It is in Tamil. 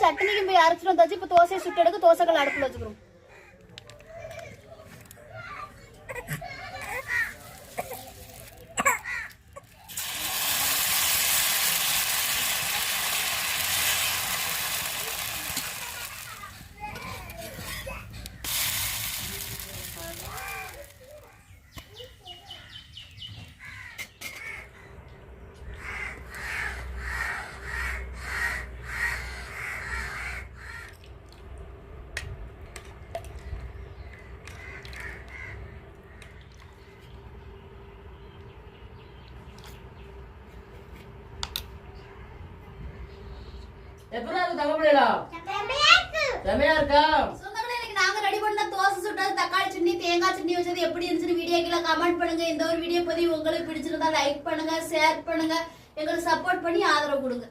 சட்னிக்கு போய் அரைச்சிட்டு வந்தாச்சு. இப்ப தோசையை சுட்டு எடுக்க தோசைகள் அடுப்புல வச்சுக்கிறோம். எப்பரா தகவலா செமையா இருக்கா? சொந்தங்களே, இன்னைக்கு நாங்க ரெடி பண்ண தோசை சுட்டது, தக்காளி சட்னி, தேங்காய் சட்னி வச்சது எப்படி இருந்துச்சுன்னு வீடியோக்குள்ள கமெண்ட் பண்ணுங்க. இந்த ஒரு வீடியோ பதிவு உங்களுக்கு பிடிச்சிருந்தா லைக் பண்ணுங்க, ஷேர் பண்ணுங்க, எங்களுக்கு சப்போர்ட் பண்ணி ஆதரவு கொடுங்க.